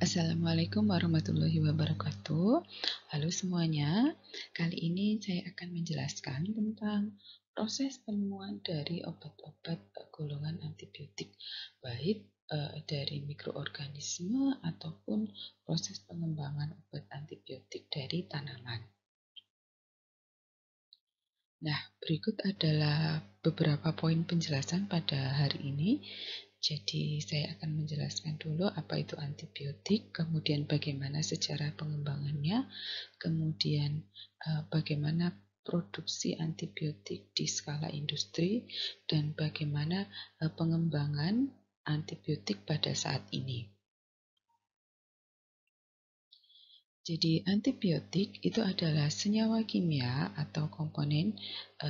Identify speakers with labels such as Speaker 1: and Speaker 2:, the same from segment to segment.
Speaker 1: Assalamualaikum warahmatullahi wabarakatuh. Halo semuanya, kali ini saya akan menjelaskan tentang proses penemuan dari obat-obat golongan antibiotik, baik dari mikroorganisme ataupun proses pengembangan obat antibiotik dari tanaman. Nah, berikut adalah beberapa poin penjelasan pada hari ini. Jadi, saya akan menjelaskan dulu apa itu antibiotik, kemudian bagaimana secara pengembangannya, kemudian bagaimana produksi antibiotik di skala industri, dan bagaimana pengembangan antibiotik pada saat ini. Jadi antibiotik itu adalah senyawa kimia atau komponen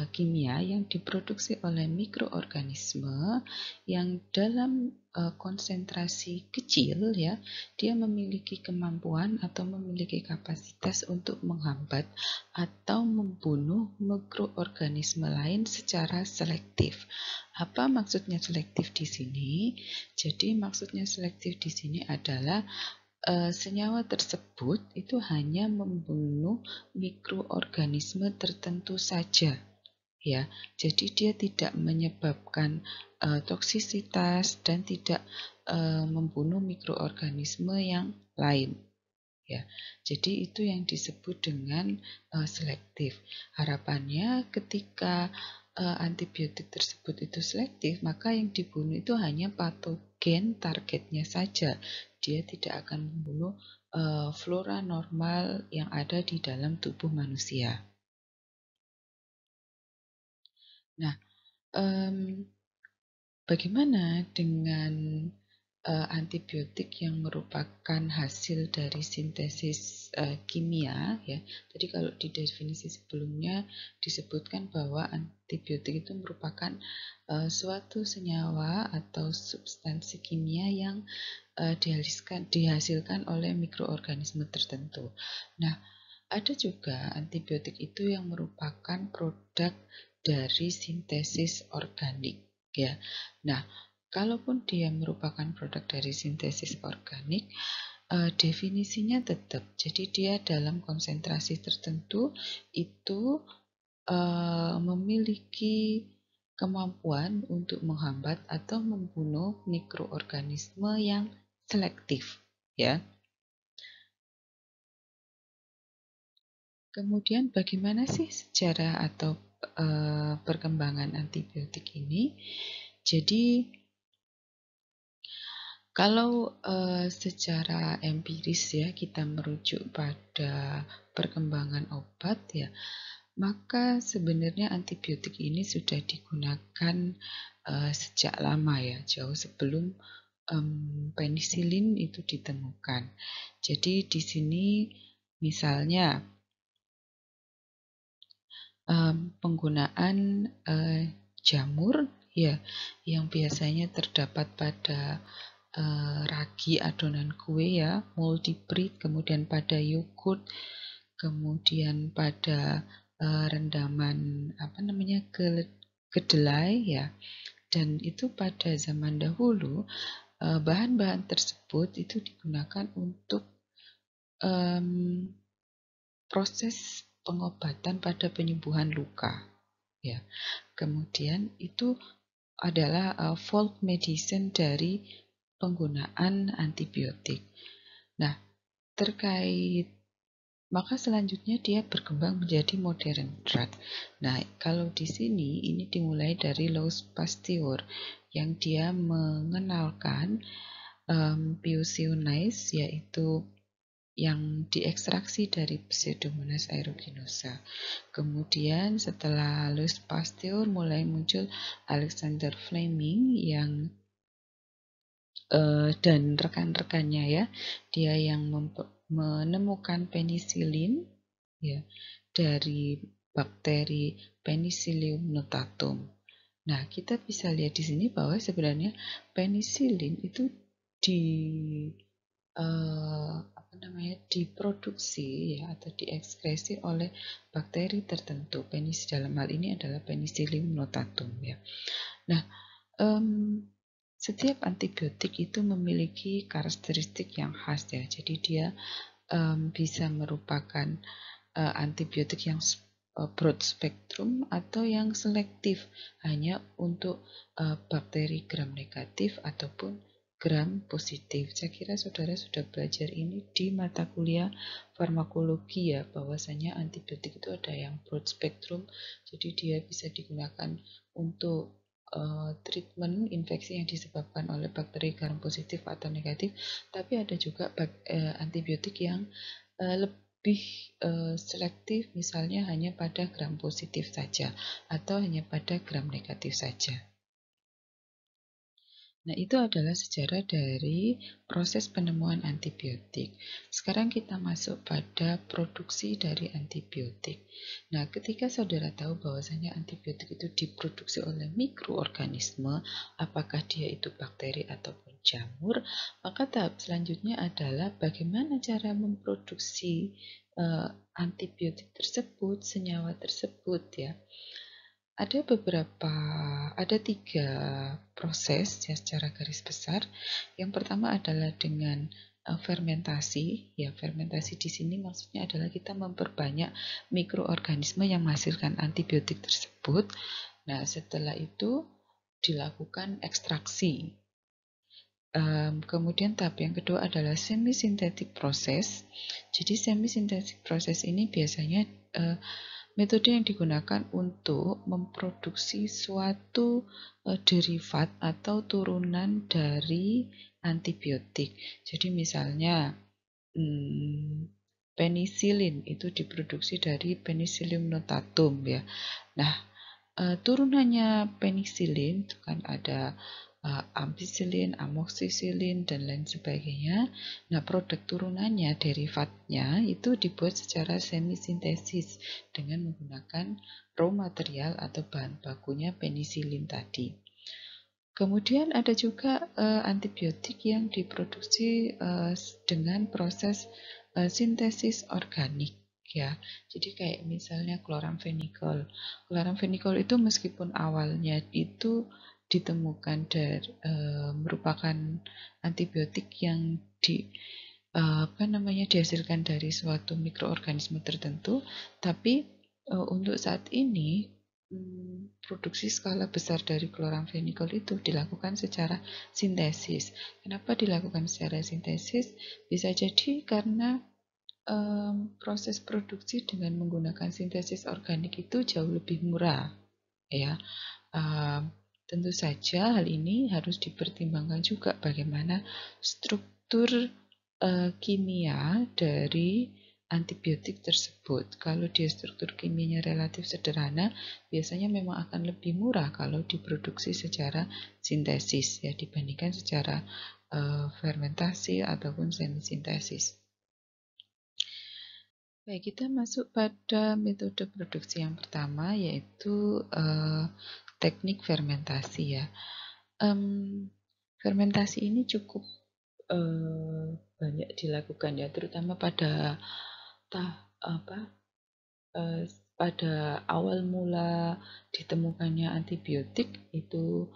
Speaker 1: kimia yang diproduksi oleh mikroorganisme yang dalam konsentrasi kecil ya, dia memiliki kemampuan atau memiliki kapasitas untuk menghambat atau membunuh mikroorganisme lain secara selektif. Apa maksudnya selektif di sini? Jadi maksudnya selektif di sini adalah senyawa tersebut itu hanya membunuh mikroorganisme tertentu saja, ya. Jadi dia tidak menyebabkan toksisitas dan tidak membunuh mikroorganisme yang lain, ya. Jadi itu yang disebut dengan selektif. Harapannya ketika antibiotik tersebut itu selektif, maka yang dibunuh itu hanya patogen targetnya saja. Dia tidak akan membunuh flora normal yang ada di dalam tubuh manusia. Nah, bagaimana dengan antibiotik yang merupakan hasil dari sintesis kimia, ya. Jadi kalau di definisi sebelumnya disebutkan bahwa antibiotik itu merupakan suatu senyawa atau substansi kimia yang dihasilkan oleh mikroorganisme tertentu. Nah, ada juga antibiotik itu yang merupakan produk dari sintesis organik, ya. Nah, kalaupun dia merupakan produk dari sintesis organik, definisinya tetap. Jadi dia dalam konsentrasi tertentu itu memiliki kemampuan untuk menghambat atau membunuh mikroorganisme yang selektif, ya. Kemudian bagaimana sih sejarah atau perkembangan antibiotik ini? Jadi kalau secara empiris ya kita merujuk pada perkembangan obat ya, maka sebenarnya antibiotik ini sudah digunakan sejak lama ya, jauh sebelum penisilin itu ditemukan. Jadi di sini misalnya penggunaan jamur ya yang biasanya terdapat pada ragi adonan kue ya, moldy bread, kemudian pada yogurt, kemudian pada rendaman kedelai ya. Dan itu pada zaman dahulu bahan-bahan tersebut itu digunakan untuk proses pengobatan pada penyembuhan luka, ya. Kemudian itu adalah folk medicine dari penggunaan antibiotik. Nah, maka selanjutnya dia berkembang menjadi modern drug. Nah, kalau di sini ini dimulai dari Louis Pasteur yang dia mengenalkan Pseudomonas, yaitu yang diekstraksi dari Pseudomonas aeruginosa. Kemudian setelah Louis Pasteur mulai muncul Alexander Fleming yang dan rekan-rekannya ya, dia yang menemukan penisilin ya dari bakteri Penicillium notatum. Nah, kita bisa lihat di sini bahwa sebenarnya penisilin itu diproduksi ya atau diekskresi oleh bakteri tertentu. Dalam hal ini adalah Penicillium notatum ya. Nah, setiap antibiotik itu memiliki karakteristik yang khas ya. Jadi dia bisa merupakan antibiotik yang broad spectrum atau yang selektif hanya untuk bakteri gram negatif ataupun gram positif. Saya kira saudara sudah belajar ini di mata kuliah farmakologi ya, bahwasanya antibiotik itu ada yang broad spectrum, jadi dia bisa digunakan untuk treatment infeksi yang disebabkan oleh bakteri gram positif atau negatif, tapi ada juga antibiotik yang lebih selektif, misalnya hanya pada gram positif saja atau hanya pada gram negatif saja. Nah, itu adalah sejarah dari proses penemuan antibiotik. Sekarang kita masuk pada produksi dari antibiotik. Nah, ketika saudara tahu bahwasanya antibiotik itu diproduksi oleh mikroorganisme, apakah dia itu bakteri ataupun jamur, maka tahap selanjutnya adalah bagaimana cara memproduksi antibiotik tersebut, senyawa tersebut ya. Ada tiga proses ya secara garis besar. Yang pertama adalah dengan fermentasi. Ya, fermentasi di sini maksudnya adalah kita memperbanyak mikroorganisme yang menghasilkan antibiotik tersebut. Nah, setelah itu dilakukan ekstraksi. Kemudian tahap yang kedua adalah semi-synthetic process. Jadi semi-synthetic process ini biasanya metode yang digunakan untuk memproduksi suatu derivat atau turunan dari antibiotik. Jadi misalnya penisilin itu diproduksi dari Penicillium notatum ya. Nah, turunannya penisilin itu kan ada ampicillin, amoxicillin, dan lain sebagainya. Nah, produk turunannya, derivatnya itu dibuat secara semi-sintesis dengan menggunakan raw material atau bahan bakunya penisilin tadi. Kemudian ada juga antibiotik yang diproduksi dengan proses sintesis organik ya. Jadi kayak misalnya chloramphenicol. Chloramphenicol itu meskipun awalnya itu ditemukan dari merupakan antibiotik yang dihasilkan dari suatu mikroorganisme tertentu, tapi untuk saat ini produksi skala besar dari chloramphenicol itu dilakukan secara sintesis. Kenapa dilakukan secara sintesis? Bisa jadi karena proses produksi dengan menggunakan sintesis organik itu jauh lebih murah, ya. Tentu saja hal ini harus dipertimbangkan juga bagaimana struktur kimia dari antibiotik tersebut. Kalau dia struktur kimianya relatif sederhana, biasanya memang akan lebih murah kalau diproduksi secara sintesis ya dibandingkan secara fermentasi ataupun semi-sintesis. Baik, kita masuk pada metode produksi yang pertama, yaitu teknik fermentasi ya. Fermentasi ini cukup banyak dilakukan ya, terutama pada pada awal mula ditemukannya antibiotik itu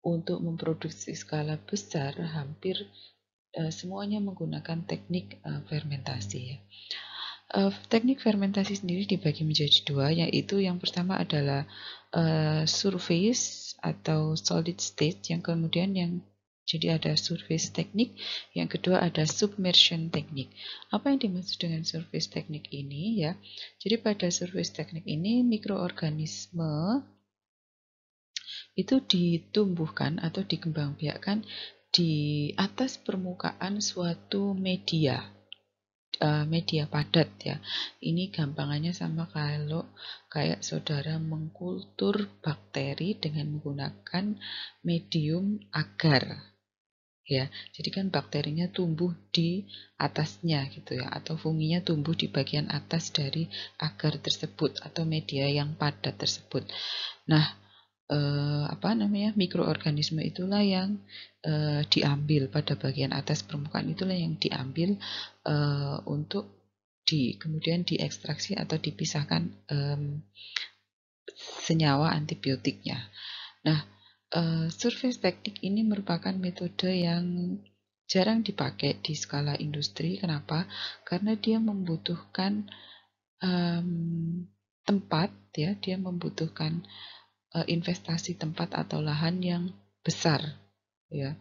Speaker 1: untuk memproduksi skala besar, hampir semuanya menggunakan teknik fermentasi ya. Teknik fermentasi sendiri dibagi menjadi dua, yaitu yang pertama adalah surface atau solid state, yang kemudian jadi ada surface teknik, yang kedua ada submersion teknik. Apa yang dimaksud dengan surface teknik ini ya? Jadi pada surface teknik ini mikroorganisme itu ditumbuhkan atau dikembangbiakkan di atas permukaan suatu media padat ya. Ini gampangannya sama kalau kayak saudara mengkultur bakteri dengan menggunakan medium agar ya. Jadi kan bakterinya tumbuh di atasnya gitu ya, atau funginya tumbuh di bagian atas dari agar tersebut atau media yang padat tersebut. Nah, mikroorganisme itulah yang diambil pada bagian atas permukaan, itulah yang diambil untuk kemudian diekstraksi atau dipisahkan senyawa antibiotiknya. Nah, surface teknik ini merupakan metode yang jarang dipakai di skala industri. Kenapa? Karena dia membutuhkan tempat, ya, dia membutuhkan investasi tempat atau lahan yang besar, ya.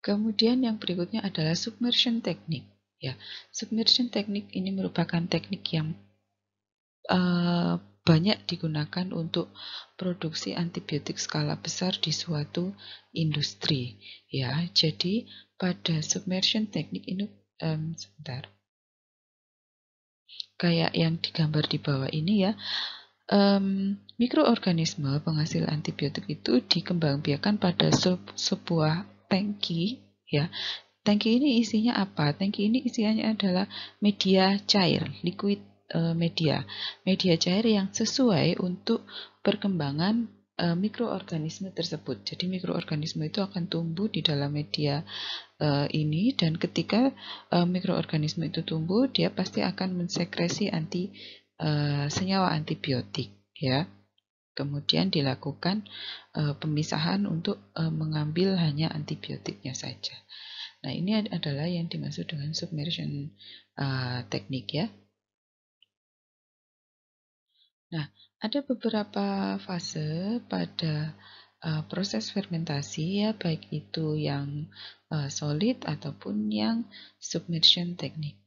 Speaker 1: Kemudian yang berikutnya adalah submersion teknik. Ya, submersion teknik ini merupakan teknik yang banyak digunakan untuk produksi antibiotik skala besar di suatu industri. Ya, jadi pada submersion teknik ini, sebentar, kayak yang digambar di bawah ini, ya. Mikroorganisme penghasil antibiotik itu dikembangbiakan pada sebuah tangki, ya. Tangki ini isinya apa? Tangki ini isinya adalah media cair, liquid media cair yang sesuai untuk perkembangan mikroorganisme tersebut. Jadi mikroorganisme itu akan tumbuh di dalam media ini, dan ketika mikroorganisme itu tumbuh, dia pasti akan mensekresi senyawa antibiotik, ya. Kemudian dilakukan pemisahan untuk mengambil hanya antibiotiknya saja. Nah, ini adalah yang dimaksud dengan submersion teknik, ya. Nah, ada beberapa fase pada proses fermentasi, ya, baik itu yang solid ataupun yang submersion teknik.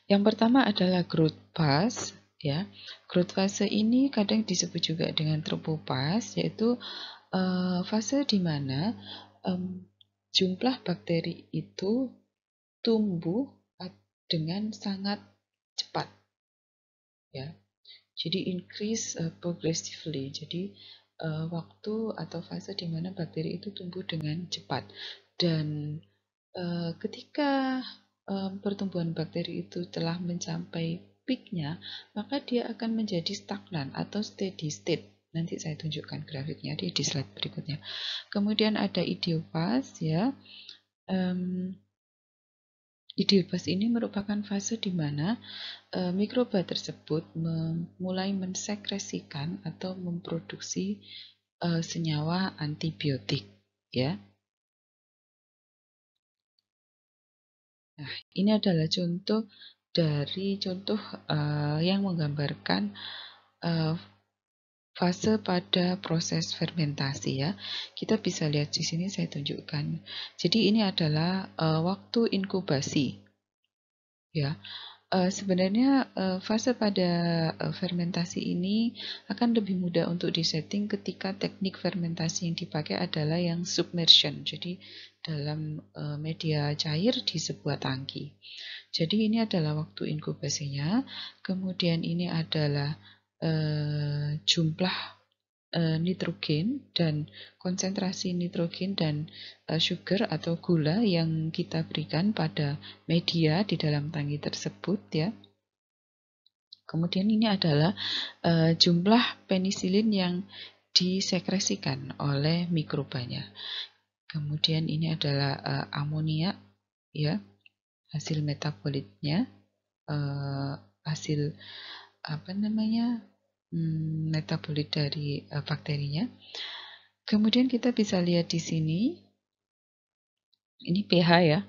Speaker 1: Yang pertama adalah growth phase, ya. Growth phase ini kadang disebut juga dengan tropopause, yaitu fase di mana jumlah bakteri itu tumbuh dengan sangat cepat, ya. Jadi increase progressively. Jadi waktu atau fase di mana bakteri itu tumbuh dengan cepat, dan ketika pertumbuhan bakteri itu telah mencapai peaknya, maka dia akan menjadi stagnan atau steady state. Nanti saya tunjukkan grafiknya di slide berikutnya. Kemudian ada idiofase, ya. Idiofase ini merupakan fase di mana mikroba tersebut mulai mensekresikan atau memproduksi senyawa antibiotik, ya. Nah, ini adalah contoh yang menggambarkan fase pada proses fermentasi, ya. Kita bisa lihat di sini, saya tunjukkan. Jadi ini adalah waktu inkubasi, ya. Sebenarnya fase pada fermentasi ini akan lebih mudah untuk disetting ketika teknik fermentasi yang dipakai adalah yang submersion, jadi dalam media cair di sebuah tangki. Jadi ini adalah waktu inkubasinya, kemudian ini adalah jumlah nitrogen dan konsentrasi nitrogen dan sugar atau gula yang kita berikan pada media di dalam tangki tersebut, ya. Kemudian ini adalah jumlah penisilin yang disekresikan oleh mikrobanya. Kemudian ini adalah amonia, ya, hasil metabolitnya, hasil metabolit dari bakterinya. Kemudian kita bisa lihat di sini, ini pH, ya.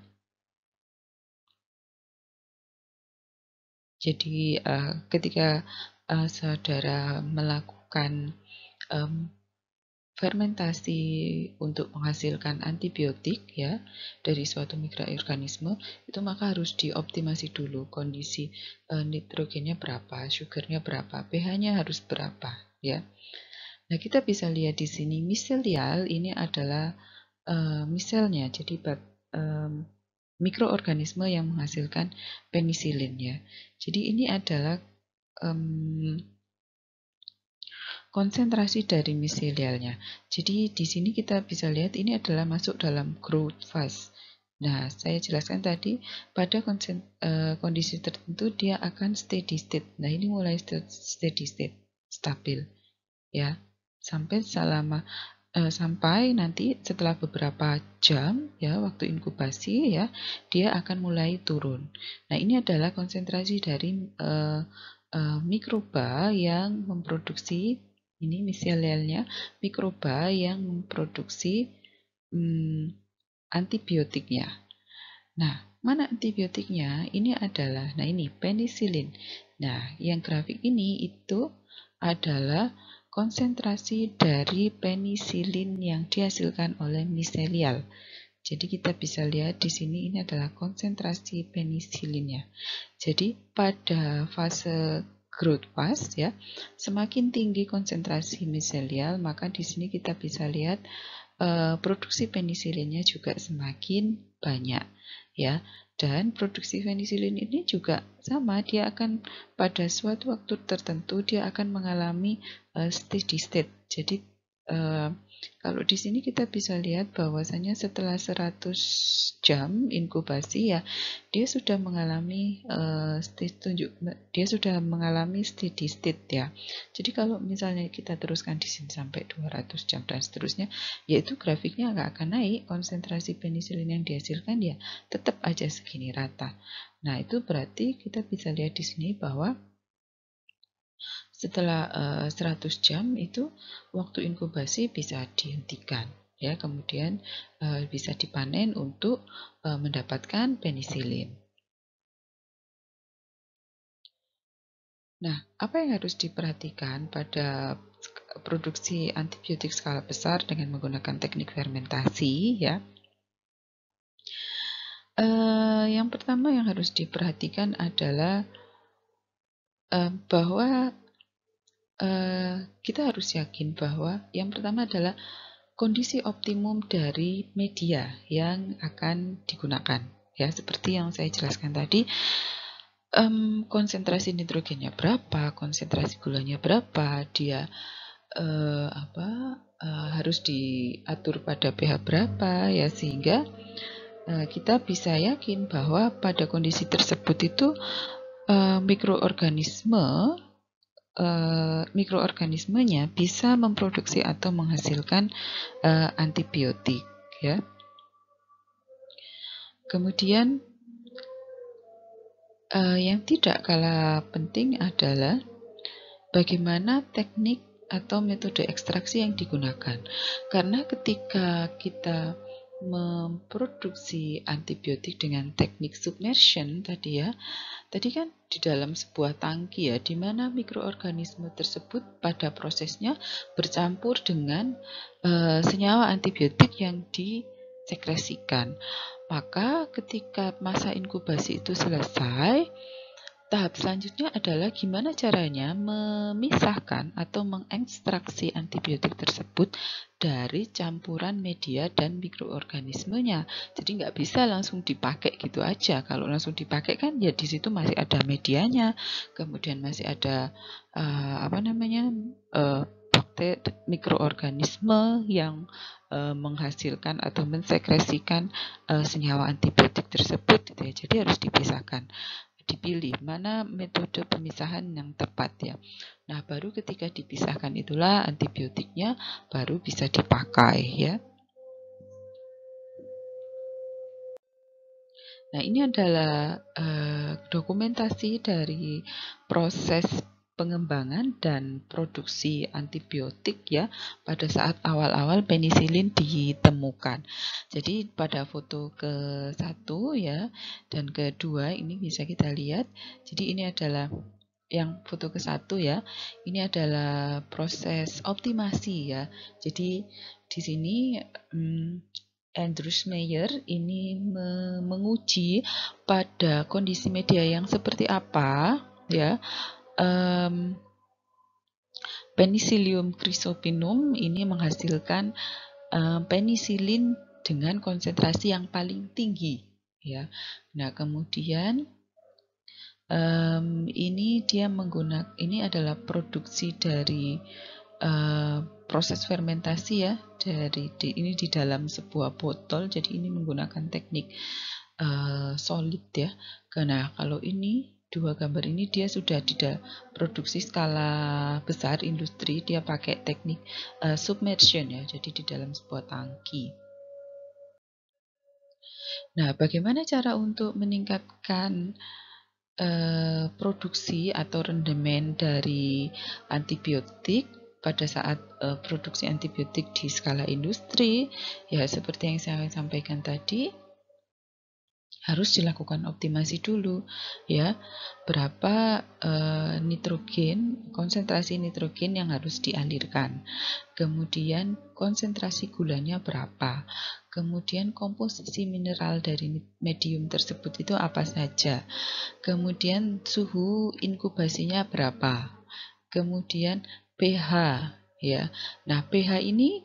Speaker 1: Jadi ketika saudara melakukan fermentasi untuk menghasilkan antibiotik, ya, dari suatu mikroorganisme, itu maka harus dioptimasi dulu kondisi nitrogennya berapa, sugarnya berapa, pH-nya harus berapa, ya. Nah, kita bisa lihat di sini miselial ini adalah miselnya, jadi mikroorganisme yang menghasilkan penisilin, ya. Jadi ini adalah konsentrasi dari miselialnya. Jadi di sini kita bisa lihat ini adalah masuk dalam growth phase. Nah, saya jelaskan tadi pada kondisi tertentu dia akan steady state. Nah, ini mulai steady state, stabil, ya. Sampai nanti setelah beberapa jam, ya, waktu inkubasi, ya, dia akan mulai turun. Nah, ini adalah konsentrasi dari mikroba yang memproduksi, ini miselialnya, mikroba yang memproduksi antibiotiknya. Nah, mana antibiotiknya? Ini adalah, nah ini penisilin. Nah, yang grafik ini itu adalah konsentrasi dari penisilin yang dihasilkan oleh miselial. Jadi kita bisa lihat di sini ini adalah konsentrasi penisilinnya. Jadi pada fase growth phase ya, semakin tinggi konsentrasi miselial, maka di sini kita bisa lihat produksi penisilinnya juga semakin banyak ya. Dan produksi penisilin ini juga sama, dia akan pada suatu waktu tertentu dia akan mengalami steady state. Jadi kalau di sini kita bisa lihat bahwasanya setelah 100 jam inkubasi ya, dia sudah mengalami steady state ya. Jadi kalau misalnya kita teruskan di sini sampai 200 jam dan seterusnya, yaitu grafiknya nggak akan naik, konsentrasi penisilin yang dihasilkan ya tetap aja segini rata. Nah, itu berarti kita bisa lihat di sini bahwa setelah 100 jam itu waktu inkubasi bisa dihentikan ya, kemudian bisa dipanen untuk mendapatkan penisilin. Nah, apa yang harus diperhatikan pada produksi antibiotik skala besar dengan menggunakan teknik fermentasi ya? Yang pertama yang harus diperhatikan adalah bahwa kita harus yakin bahwa yang pertama adalah kondisi optimum dari media yang akan digunakan. Ya, seperti yang saya jelaskan tadi, konsentrasi nitrogennya berapa, konsentrasi gulanya berapa, dia harus diatur pada pH berapa ya, sehingga kita bisa yakin bahwa pada kondisi tersebut itu mikroorganismenya bisa memproduksi atau menghasilkan antibiotik ya. Kemudian yang tidak kalah penting adalah bagaimana teknik atau metode ekstraksi yang digunakan. Karena ketika kita memproduksi antibiotik dengan teknik submersion tadi ya, tadi kan di dalam sebuah tangki ya, di mana mikroorganisme tersebut pada prosesnya bercampur dengan senyawa antibiotik yang disekresikan. Maka ketika masa inkubasi itu selesai, tahap selanjutnya adalah gimana caranya memisahkan atau mengekstraksi antibiotik tersebut dari campuran media dan mikroorganismenya. Jadi nggak bisa langsung dipakai gitu aja. Kalau langsung dipakai kan ya di situ masih ada medianya, kemudian masih ada mikroorganisme yang menghasilkan atau mensekresikan senyawa antibiotik tersebut gitu ya. Jadi harus dipisahkan. Dipilih mana metode pemisahan yang tepat ya. Nah, baru ketika dipisahkan itulah antibiotiknya baru bisa dipakai ya. Nah, ini adalah dokumentasi dari proses pengembangan dan produksi antibiotik ya pada saat awal-awal penisilin ditemukan. Jadi pada foto ke-1 ya dan kedua ini bisa kita lihat. Jadi ini adalah yang foto ke-1 ya. Ini adalah proses optimasi ya. Jadi di sini Andrew Schmeier ini menguji pada kondisi media yang seperti apa ya. Penicillium chrysopinum ini menghasilkan penisilin dengan konsentrasi yang paling tinggi ya. Nah, kemudian ini adalah produksi dari proses fermentasi ya, ini di dalam sebuah botol. Jadi ini menggunakan teknik solid ya. Nah, kalau ini dua gambar ini dia sudah tidak produksi skala besar industri, dia pakai teknik submersion ya, jadi di dalam sebuah tangki. Nah, bagaimana cara untuk meningkatkan produksi atau rendemen dari antibiotik pada saat produksi antibiotik di skala industri, ya seperti yang saya sampaikan tadi, harus dilakukan optimasi dulu, ya. Berapa nitrogen, konsentrasi nitrogen yang harus dialirkan. Kemudian konsentrasi gulanya berapa. Kemudian komposisi mineral dari medium tersebut itu apa saja. Kemudian suhu inkubasinya berapa. Kemudian pH, ya. Nah, pH ini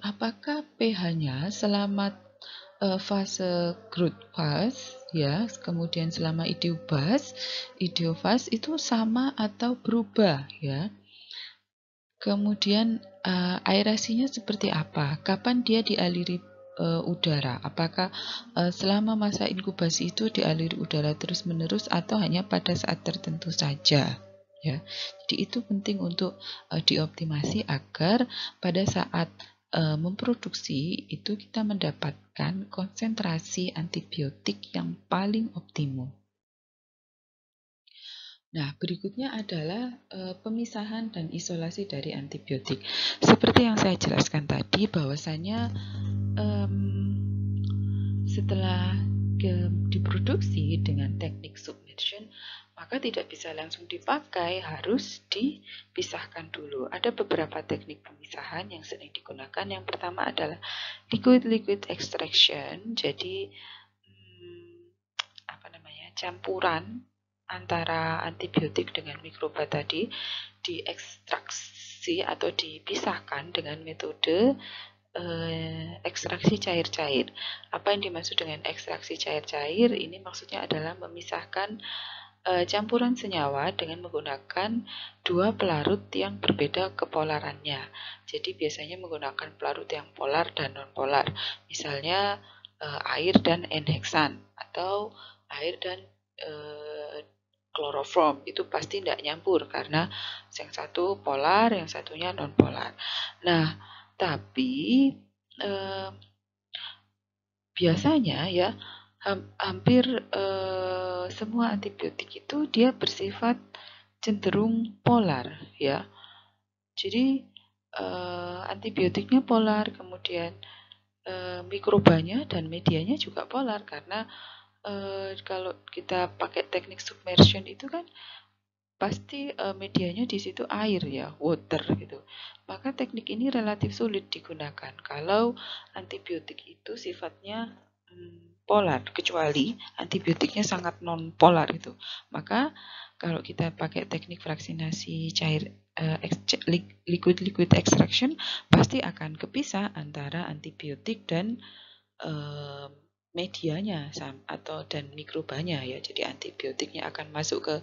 Speaker 1: apakah pH-nya selama fase growth phase, ya, kemudian selama idiofase itu sama atau berubah, ya. Kemudian aerasinya seperti apa? Kapan dia dialiri udara? Apakah selama masa inkubasi itu dialiri udara terus-menerus atau hanya pada saat tertentu saja? Ya, jadi itu penting untuk dioptimasi agar pada saat memproduksi itu kita mendapatkan konsentrasi antibiotik yang paling optimum. Nah, berikutnya adalah pemisahan dan isolasi dari antibiotik. Seperti yang saya jelaskan tadi, bahwasanya setelah diproduksi dengan teknik submersion, maka tidak bisa langsung dipakai, harus dipisahkan dulu. Ada beberapa teknik pemisahan yang sering digunakan. Yang pertama adalah liquid extraction. Jadi campuran antara antibiotik dengan mikroba tadi diekstraksi atau dipisahkan dengan metode ekstraksi cair-cair. Apa yang dimaksud dengan ekstraksi cair-cair? Ini maksudnya adalah memisahkan campuran senyawa dengan menggunakan dua pelarut yang berbeda kepolarannya. Jadi biasanya menggunakan pelarut yang polar dan non-polar. Misalnya air dan N-heksan atau air dan kloroform. Itu pasti tidak nyampur karena yang satu polar, yang satunya non-polar. Nah, tapi biasanya ya hampir semua antibiotik itu dia bersifat cenderung polar, ya. Jadi antibiotiknya polar, kemudian mikrobanya dan medianya juga polar karena kalau kita pakai teknik submersion itu kan pasti medianya di situ air, ya, water gitu. Maka teknik ini relatif sulit digunakan kalau antibiotik itu sifatnya polar, kecuali antibiotiknya sangat non polar itu. Maka kalau kita pakai teknik fraksinasi cair liquid extraction, pasti akan kepisah antara antibiotik dan medianya dan mikrobanya, ya. Jadi antibiotiknya akan masuk ke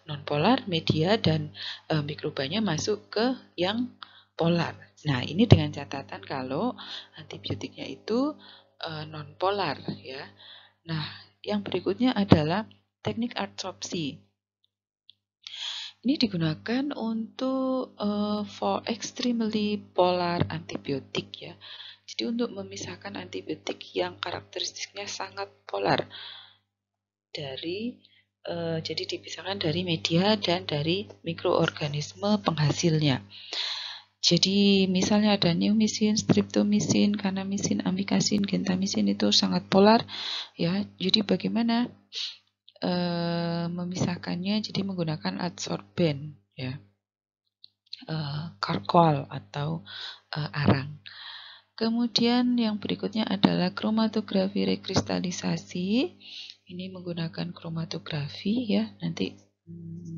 Speaker 1: non polar, media dan mikrobanya masuk ke yang polar. Nah, ini dengan catatan kalau antibiotiknya itu non polar, ya. Nah, yang berikutnya adalah teknik adsorpsi. Ini digunakan untuk for extremely polar antibiotik, ya. Jadi untuk memisahkan antibiotik yang karakteristiknya sangat polar jadi dipisahkan dari media dan dari mikroorganisme penghasilnya. Jadi misalnya ada neomycin, streptomycin, kanamycin, amikacin, gentamicin itu sangat polar, ya. Jadi bagaimana memisahkannya? Jadi menggunakan adsorben, ya, karkol atau arang. Kemudian yang berikutnya adalah kromatografi rekristalisasi. Ini menggunakan kromatografi, ya. Nanti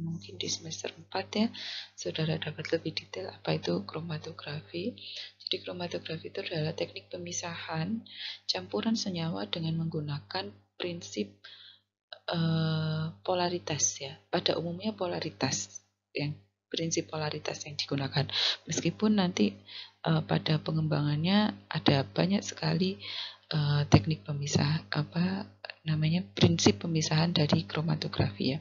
Speaker 1: mungkin di semester 4 ya saudara dapat lebih detail apa itu kromatografi. Jadi kromatografi itu adalah teknik pemisahan campuran senyawa dengan menggunakan prinsip polaritas, ya. Pada umumnya polaritas, prinsip polaritas yang digunakan. Meskipun nanti pada pengembangannya ada banyak sekali teknik pemisah prinsip pemisahan dari kromatografi, ya,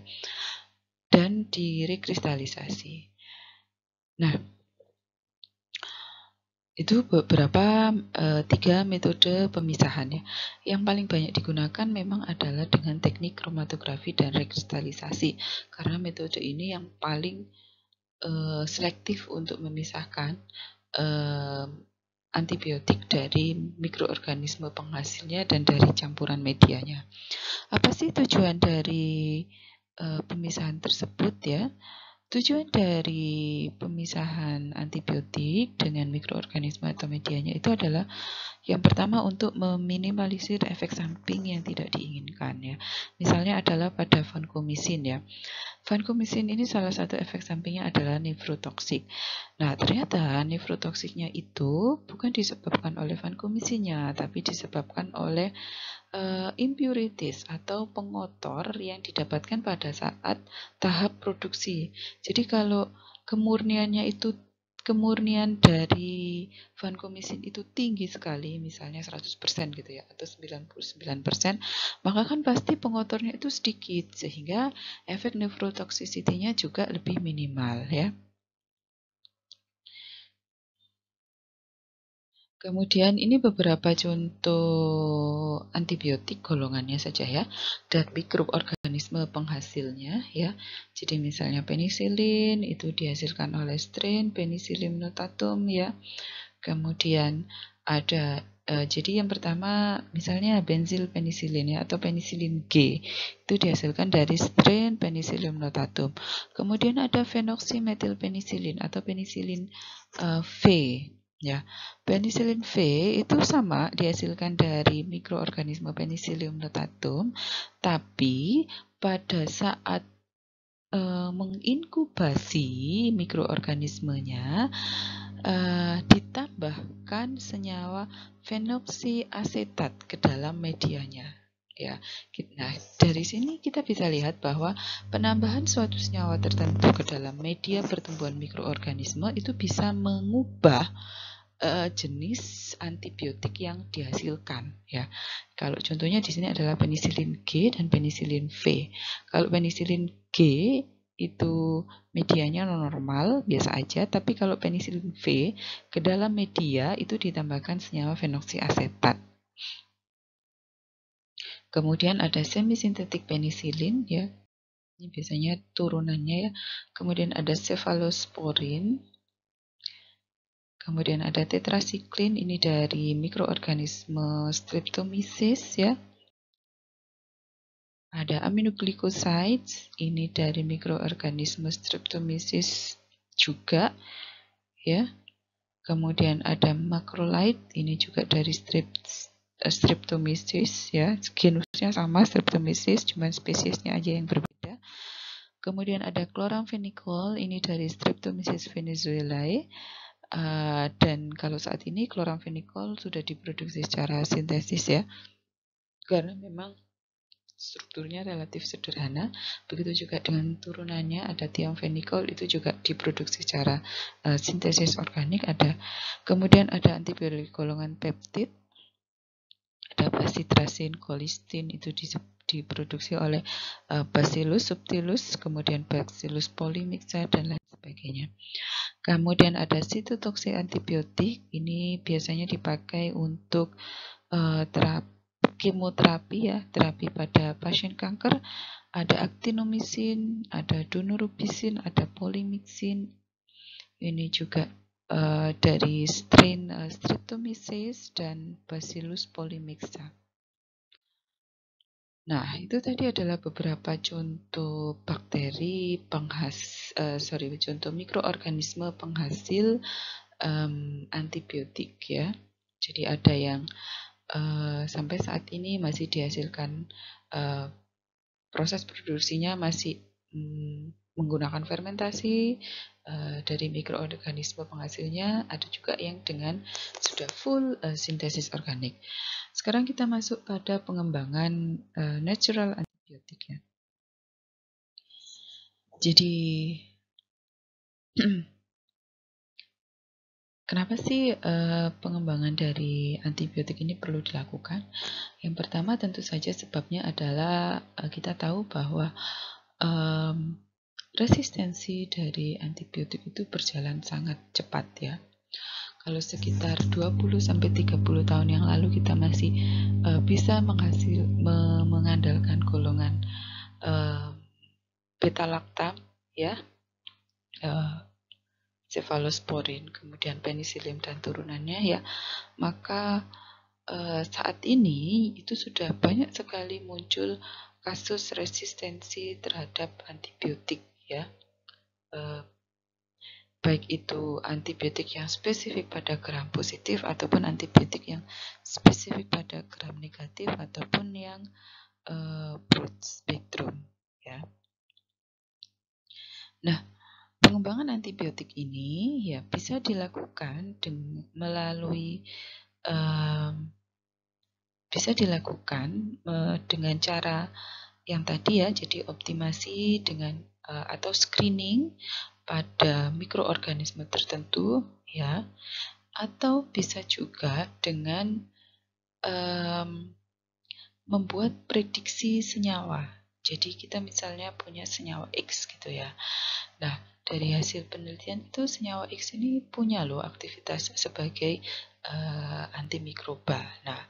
Speaker 1: dan direkristalisasi. Nah, Itu beberapa 3 metode pemisahan ya. Yang paling banyak digunakan memang adalah dengan teknik kromatografi dan rekristalisasi, karena metode ini yang paling selektif untuk memisahkan antibiotik dari mikroorganisme penghasilnya dan dari campuran medianya. Apa sih tujuan dari pemisahan tersebut ya? Tujuan dari pemisahan antibiotik dengan mikroorganisme atau medianya itu adalah yang pertama untuk meminimalisir efek samping yang tidak diinginkan ya. Misalnya adalah pada vancomycin ya. Vancomycin ini salah satu efek sampingnya adalah nefrotoksik. Nah, ternyata nefrotoksiknya itu bukan disebabkan oleh vancomycinnya, tapi disebabkan oleh impurities atau pengotor yang didapatkan pada saat tahap produksi. Jadi kalau kemurnian dari vancomycin itu tinggi sekali, misalnya 100% gitu ya, atau 99%, maka kan pasti pengotornya itu sedikit, sehingga efek nephrotoxicity-nya juga lebih minimal ya. Kemudian ini beberapa contoh antibiotik golongannya saja ya, dan mikroorganisme penghasilnya ya. Jadi misalnya penisilin itu dihasilkan oleh strain Penicillium notatum ya. Kemudian ada jadi yang pertama misalnya benzil penicillin ya, atau penicillin G itu dihasilkan dari strain Penicillium notatum. Kemudian ada phenoxymethyl atau penicillin V ya. Penicillin V itu sama dihasilkan dari mikroorganisme Penicillium notatum, tapi pada saat menginkubasi mikroorganismenya ditambahkan senyawa fenoksiasetat ke dalam medianya. Ya, nah dari sini kita bisa lihat bahwa penambahan suatu senyawa tertentu ke dalam media pertumbuhan mikroorganisme itu bisa mengubah jenis antibiotik yang dihasilkan. Ya, kalau contohnya di sini adalah penicillin G dan penicillin V. Kalau penicillin G itu medianya normal, biasa aja, tapi kalau penicillin V ke dalam media itu ditambahkan senyawa fenoksiasetat. Kemudian ada semisintetik penisilin ya. Ini biasanya turunannya ya. Kemudian ada cephalosporin. Kemudian ada tetrasiklin, ini dari mikroorganisme Streptomyces ya. Ada aminoglycosides, ini dari mikroorganisme Streptomyces juga ya. Kemudian ada macrolide, ini juga dari Streptomyces ya. Genusnya sama Streptomyces, cuma spesiesnya aja yang berbeda. Kemudian ada chloramphenicol, ini dari Streptomyces venezuelae. Dan kalau saat ini chloramphenicol sudah diproduksi secara sintesis ya, karena memang strukturnya relatif sederhana. Begitu juga dengan turunannya, ada thiamphenicol, itu juga diproduksi secara sintesis organik. Ada kemudian ada antibiotik golongan peptid, ada bacitracin, colistin, itu diproduksi oleh Bacillus subtilis, kemudian Bacillus polymixa dan lain sebagainya. Kemudian ada sitotoksik antibiotik, ini biasanya dipakai untuk kemoterapi ya, terapi pada pasien kanker. Ada actinomycin, ada daunorubicin, ada polymyxin. Ini juga dari strain Streptomyces dan Bacillus polymixa. Nah, itu tadi adalah beberapa contoh bakteri contoh mikroorganisme penghasil antibiotik ya. Jadi ada yang sampai saat ini masih dihasilkan, proses produksinya masih menggunakan fermentasi dari mikroorganisme penghasilnya, ada juga yang dengan sudah full sintesis organik. Sekarang kita masuk pada pengembangan natural antibiotik ya. Jadi kenapa sih pengembangan dari antibiotik ini perlu dilakukan? Yang pertama tentu saja sebabnya adalah kita tahu bahwa resistensi dari antibiotik itu berjalan sangat cepat ya. Kalau sekitar 20-30 tahun yang lalu kita masih bisa mengandalkan golongan beta-lactam, ya, cephalosporin, kemudian penicillium dan turunannya, ya, maka saat ini itu sudah banyak sekali muncul kasus resistensi terhadap antibiotik, ya, baik itu antibiotik yang spesifik pada gram positif ataupun antibiotik yang spesifik pada gram negatif ataupun yang broad spectrum, ya. Nah, pengembangan antibiotik ini ya bisa dilakukan dengan cara yang tadi, ya, jadi optimasi dengan atau screening pada mikroorganisme tertentu, ya, atau bisa juga dengan membuat prediksi senyawa. Jadi kita misalnya punya senyawa X gitu, ya. Nah, dari hasil penelitian itu senyawa X ini punya loh aktivitas sebagai antimikroba. Nah,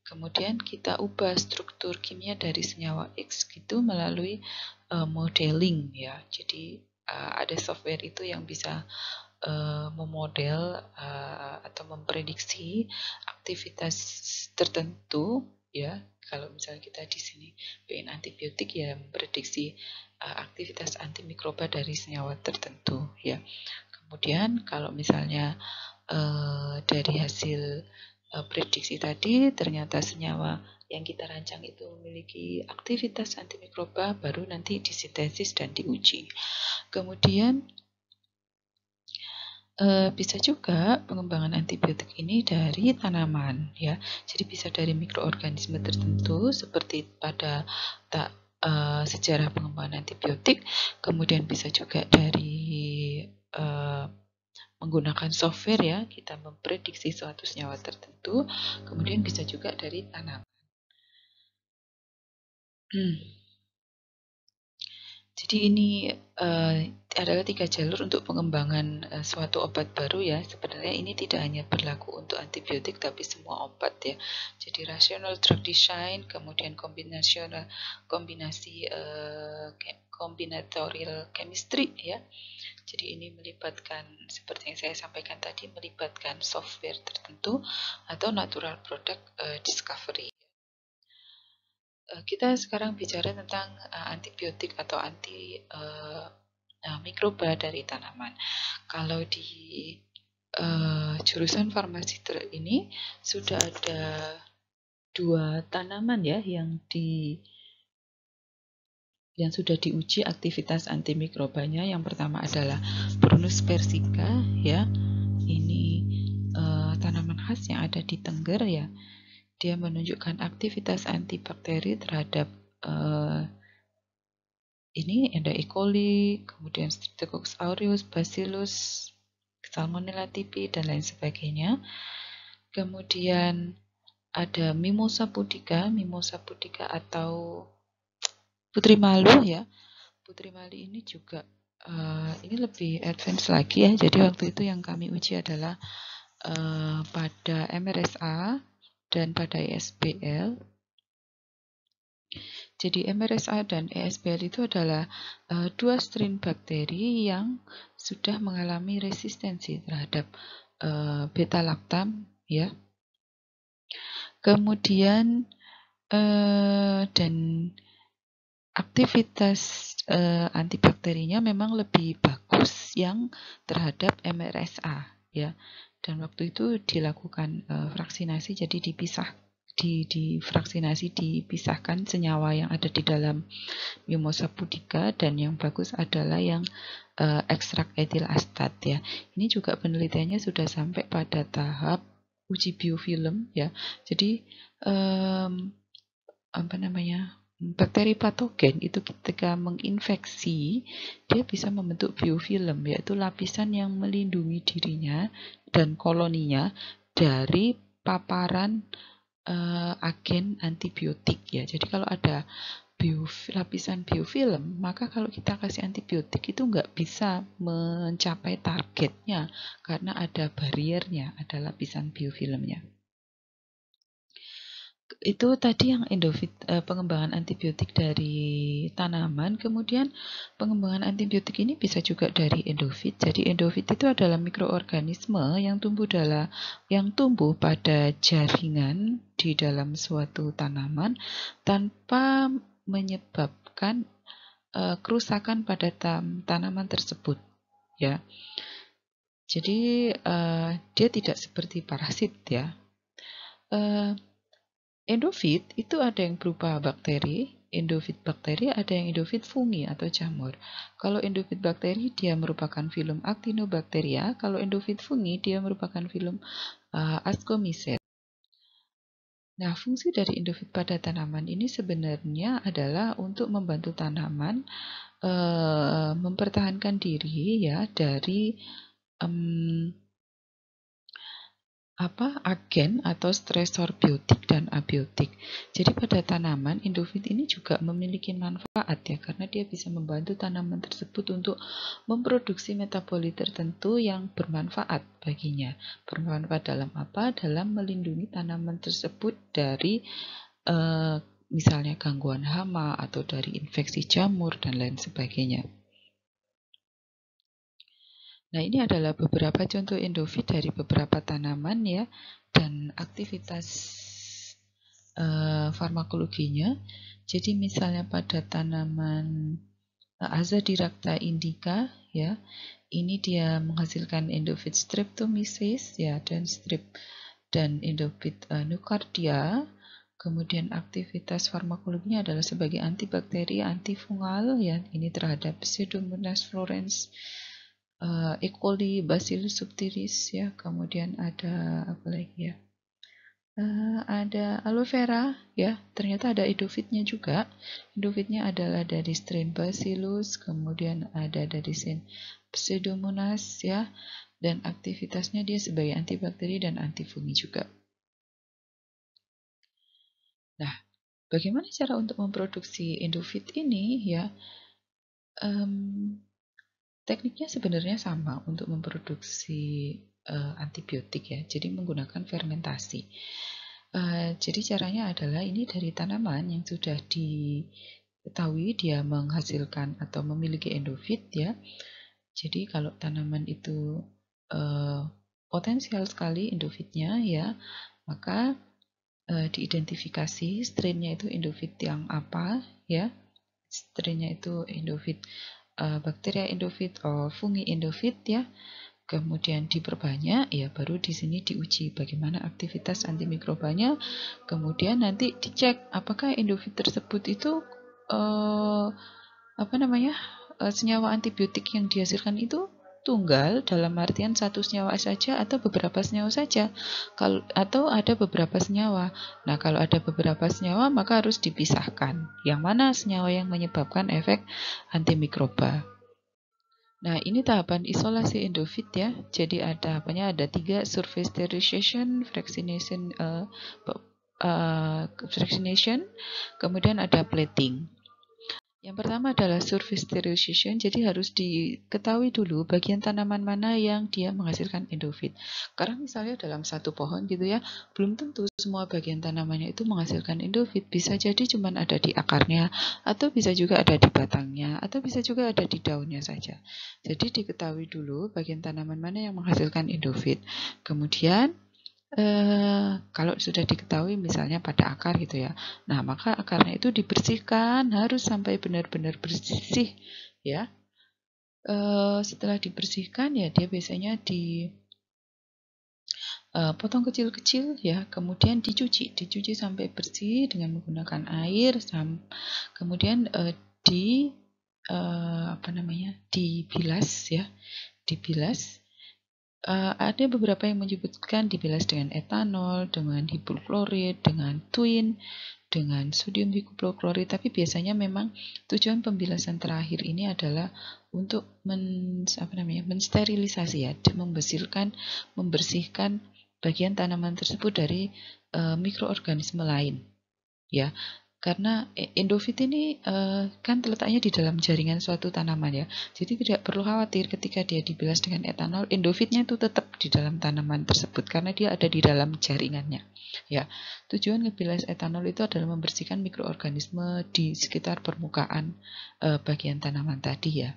Speaker 1: kemudian kita ubah struktur kimia dari senyawa X gitu melalui modeling, ya. Jadi ada software itu yang bisa memodel atau memprediksi aktivitas tertentu, ya. Kalau misalnya kita di sini pengen antibiotik, ya memprediksi aktivitas antimikroba dari senyawa tertentu, ya. Kemudian kalau misalnya dari hasil prediksi tadi ternyata senyawa yang kita rancang itu memiliki aktivitas antimikroba, baru nanti disintesis dan diuji. Kemudian bisa juga pengembangan antibiotik ini dari tanaman, ya. Jadi bisa dari mikroorganisme tertentu seperti pada sejarah pengembangan antibiotik, kemudian bisa juga dari menggunakan software, ya, kita memprediksi suatu senyawa tertentu, kemudian bisa juga dari tanaman. Jadi ini adalah 3 jalur untuk pengembangan suatu obat baru, ya. Sebenarnya ini tidak hanya berlaku untuk antibiotik tapi semua obat, ya. Jadi rational drug design, kemudian kombinasi combinatorial chemistry, ya. Jadi ini melibatkan, seperti yang saya sampaikan tadi, melibatkan software tertentu atau natural product discovery. Kita sekarang bicara tentang antibiotik atau mikroba dari tanaman. Kalau di jurusan farmasi ini sudah ada 2 tanaman, ya, yang sudah diuji aktivitas antimikrobanya. Yang pertama adalah Prunus persica, ya. Ini tanaman khas yang ada di Tengger, ya. Dia menunjukkan aktivitas antibakteri terhadap ini ada E. coli, kemudian Streptococcus aureus, Bacillus, Salmonella typhi, dan lain sebagainya. Kemudian ada Mimosa pudica atau putri malu, ya. Putri malu ini juga ini lebih advance lagi, ya. Jadi waktu itu yang kami uji adalah pada MRSA dan pada ESBL. Jadi MRSA dan ESBL itu adalah 2 strain bakteri yang sudah mengalami resistensi terhadap beta-lactam, ya. Kemudian dan aktivitas antibakterinya memang lebih bagus yang terhadap MRSA, ya. Dan waktu itu dilakukan vaksinasi, jadi dipisahkan senyawa yang ada di dalam Mimosa pudica, dan yang bagus adalah yang ekstrak etil astat, ya. Ini juga penelitiannya sudah sampai pada tahap uji biofilm, ya. Jadi bakteri patogen itu ketika menginfeksi, dia bisa membentuk biofilm, yaitu lapisan yang melindungi dirinya dan koloninya dari paparan agen antibiotik, ya. Jadi kalau ada lapisan biofilm, maka kalau kita kasih antibiotik itu nggak bisa mencapai targetnya karena ada bariernya, ada lapisan biofilmnya. Itu tadi yang pengembangan antibiotik dari tanaman. Kemudian pengembangan antibiotik ini bisa juga dari endofit. Jadi endofit itu adalah mikroorganisme yang tumbuh pada jaringan di dalam suatu tanaman tanpa menyebabkan kerusakan pada tanaman tersebut, ya. Jadi dia tidak seperti parasit, ya. Endofit itu ada yang berupa bakteri, endofit bakteri, ada yang endofit fungi atau jamur. Kalau endofit bakteri dia merupakan filum Actinobacteria, kalau endofit fungi dia merupakan filum Ascomycete. Nah, fungsi dari endofit pada tanaman ini sebenarnya adalah untuk membantu tanaman mempertahankan diri ya dari agen atau stresor biotik dan abiotik. Jadi pada tanaman, endofit ini juga memiliki manfaat ya, karena dia bisa membantu tanaman tersebut untuk memproduksi metabolit tertentu yang bermanfaat baginya. Bermanfaat dalam apa? Dalam melindungi tanaman tersebut dari misalnya gangguan hama atau dari infeksi jamur dan lain sebagainya. Nah, ini adalah beberapa contoh endofit dari beberapa tanaman ya, dan aktivitas farmakologinya. Jadi misalnya pada tanaman Azadirachta indica ya, ini dia menghasilkan endofit streptomyces ya, dan endofit nocardia. Kemudian aktivitas farmakologinya adalah sebagai antibakteri, antifungal ya, ini terhadap Pseudomonas florens, E. coli, Bacillus subtilis ya, kemudian ada apa lagi ya? Ada aloe vera ya, ternyata ada endofitnya juga. Endofitnya adalah dari strain Bacillus, kemudian ada dari strain Pseudomonas ya, dan aktivitasnya dia sebagai antibakteri dan antifungi juga. Nah, bagaimana cara untuk memproduksi endofit ini ya? Tekniknya sebenarnya sama untuk memproduksi antibiotik ya, jadi menggunakan fermentasi. Jadi caranya adalah ini dari tanaman yang sudah diketahui dia menghasilkan atau memiliki endofit ya. Jadi kalau tanaman itu potensial sekali endofitnya ya, maka diidentifikasi strainnya itu endofit yang apa ya. Strainnya itu endofit Bacteria endofit atau fungi endofit ya. Kemudian diperbanyak ya, baru di sini diuji bagaimana aktivitas antimikrobanya. Kemudian nanti dicek apakah endofit tersebut itu senyawa antibiotik yang dihasilkan itu tunggal, dalam artian satu senyawa saja atau beberapa senyawa saja, atau ada beberapa senyawa. Nah, kalau ada beberapa senyawa maka harus dipisahkan yang mana senyawa yang menyebabkan efek antimikroba. Nah, ini tahapan isolasi endofit ya. Jadi ada 3, surface sterilization, fractionation, kemudian ada plating. Yang pertama adalah surface sterilization, jadi harus diketahui dulu bagian tanaman mana yang dia menghasilkan endofit. Karena misalnya dalam satu pohon gitu ya, belum tentu semua bagian tanamannya itu menghasilkan endofit. Bisa jadi cuma ada di akarnya, atau bisa juga ada di batangnya, atau bisa juga ada di daunnya saja. Jadi diketahui dulu bagian tanaman mana yang menghasilkan endofit. Kemudian kalau sudah diketahui misalnya pada akar gitu ya, nah maka akarnya itu dibersihkan, harus sampai benar-benar bersih ya. Setelah dibersihkan ya dia biasanya dipotong kecil-kecil ya, kemudian dicuci sampai bersih dengan menggunakan air, kemudian dibilas ya, dibilas. Ada beberapa yang menyebutkan dibilas dengan etanol, dengan hipoklorit, dengan twin, dengan sodium hipoklorit, tapi biasanya memang tujuan pembilasan terakhir ini adalah untuk mensterilisasi ya, membersihkan bagian tanaman tersebut dari mikroorganisme lain ya. Karena endofit ini kan letaknya di dalam jaringan suatu tanaman ya. Jadi tidak perlu khawatir ketika dia dibilas dengan etanol, endofitnya itu tetap di dalam tanaman tersebut karena dia ada di dalam jaringannya. Ya, tujuan ngebilas etanol itu adalah membersihkan mikroorganisme di sekitar permukaan bagian tanaman tadi ya.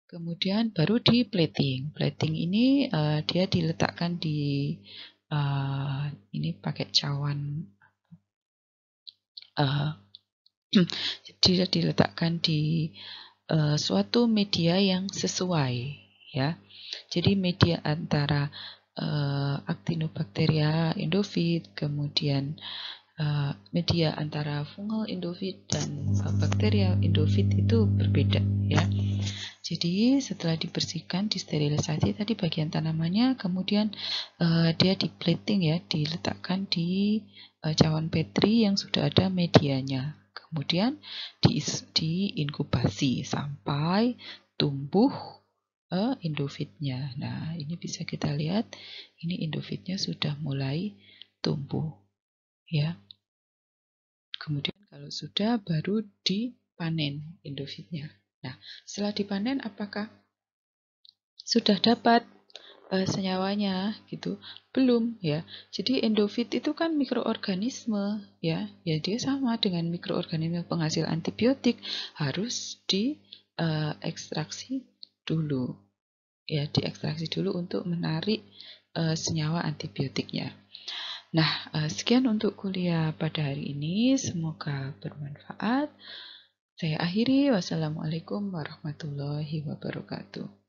Speaker 1: Kemudian baru di plating. Plating ini dia diletakkan di ini pakai cawan uh, dia diletakkan di suatu media yang sesuai ya. Jadi media antara Actinobacteria endofit, kemudian media antara fungal endofit dan bakteria endofit itu berbeda ya. Jadi setelah dibersihkan, disterilisasi tadi bagian tanamannya, kemudian dia di plating ya, diletakkan di cawan petri yang sudah ada medianya. Kemudian diinkubasi sampai tumbuh endofitnya. Nah, ini bisa kita lihat, ini endofitnya sudah mulai tumbuh ya. Kemudian kalau sudah baru dipanen endofitnya. Nah, setelah dipanen apakah sudah dapat senyawanya gitu? Belum ya. Jadi endofit itu kan mikroorganisme ya. Ya dia sama dengan mikroorganisme penghasil antibiotik, harus diekstraksi dulu. Ya, diekstraksi dulu untuk menarik senyawa antibiotiknya. Nah, sekian untuk kuliah pada hari ini. Semoga bermanfaat. Saya akhiri. Wassalamualaikum warahmatullahi wabarakatuh.